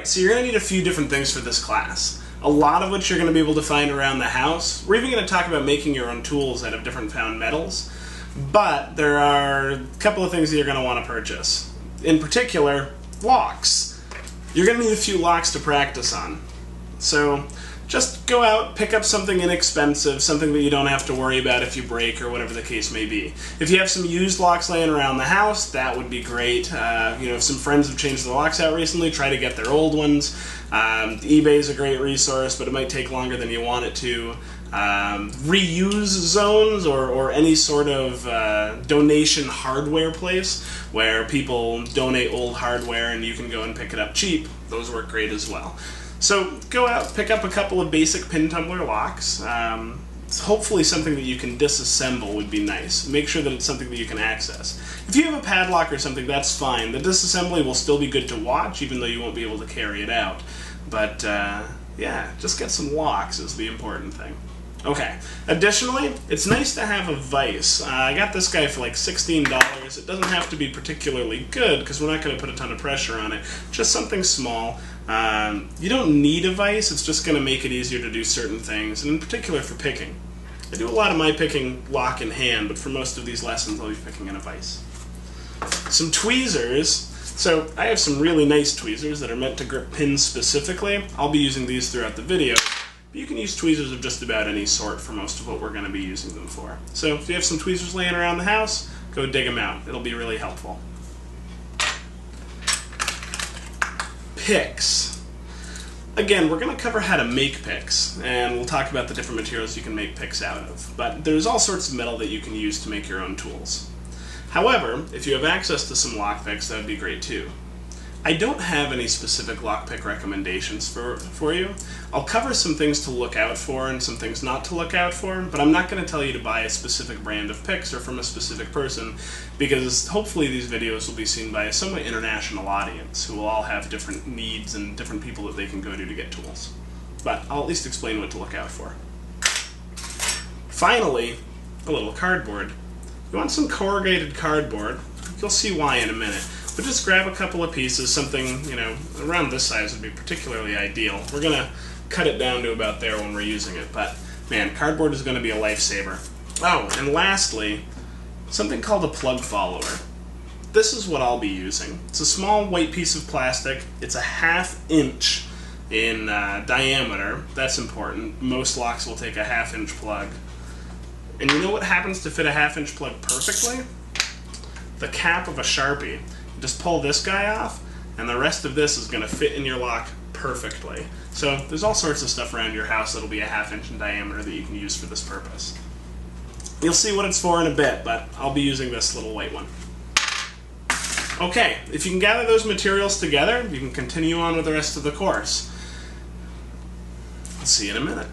Alright, so you're going to need a few different things for this class. A lot of which you're going to be able to find around the house. We're even going to talk about making your own tools out of different found metals. But there are a couple of things that you're going to want to purchase. In particular, locks. You're going to need a few locks to practice on. So just go out, pick up something inexpensive, something that you don't have to worry about if you break or whatever the case may be. If you have some used locks laying around the house, that would be great. If some friends have changed the locks out recently, try to get their old ones. eBay is a great resource, but it might take longer than you want it to. Reuse zones or any sort of donation hardware place where people donate old hardware and you can go and pick it up cheap. Those work great as well. So go out, pick up a couple of basic pin tumbler locks. Hopefully something that you can disassemble would be nice. Make sure that it's something that you can access. If you have a padlock or something, that's fine. The disassembly will still be good to watch, even though you won't be able to carry it out. But yeah, just get some locks is the important thing. Okay, additionally, it's nice to have a vise. I got this guy for like $16. It doesn't have to be particularly good because we're not going to put a ton of pressure on it. Just something small. You don't need a vise, it's just going to make it easier to do certain things, and in particular for picking. I do a lot of my picking lock in hand, but for most of these lessons I'll be picking in a vise. Some tweezers. So I have some really nice tweezers that are meant to grip pins specifically. I'll be using these throughout the video. But you can use tweezers of just about any sort for most of what we're going to be using them for. So if you have some tweezers laying around the house, go dig them out. It'll be really helpful. Picks. Again, we're going to cover how to make picks, and we'll talk about the different materials you can make picks out of. But there's all sorts of metal that you can use to make your own tools. However, if you have access to some lockpicks, that would be great too. I don't have any specific lockpick recommendations for you. I'll cover some things to look out for and some things not to look out for, but I'm not going to tell you to buy a specific brand of picks or from a specific person, because hopefully these videos will be seen by a somewhat international audience who will all have different needs and different people that they can go to get tools. But I'll at least explain what to look out for. Finally, a little cardboard. You want some corrugated cardboard. You'll see why in a minute. But just grab a couple of pieces, something, around this size would be particularly ideal. We're going to cut it down to about there when we're using it, but man, cardboard is going to be a lifesaver. Oh, and lastly, something called a plug follower. This is what I'll be using. It's a small white piece of plastic. It's a 1/2 inch in diameter. That's important. Most locks will take a 1/2 inch plug. And you know what happens to fit a 1/2 inch plug perfectly? The cap of a Sharpie. Just pull this guy off, and the rest of this is going to fit in your lock perfectly. So there's all sorts of stuff around your house that'll be a 1/2 inch in diameter that you can use for this purpose. You'll see what it's for in a bit, but I'll be using this little white one. Okay, if you can gather those materials together, you can continue on with the rest of the course. I'll see you in a minute.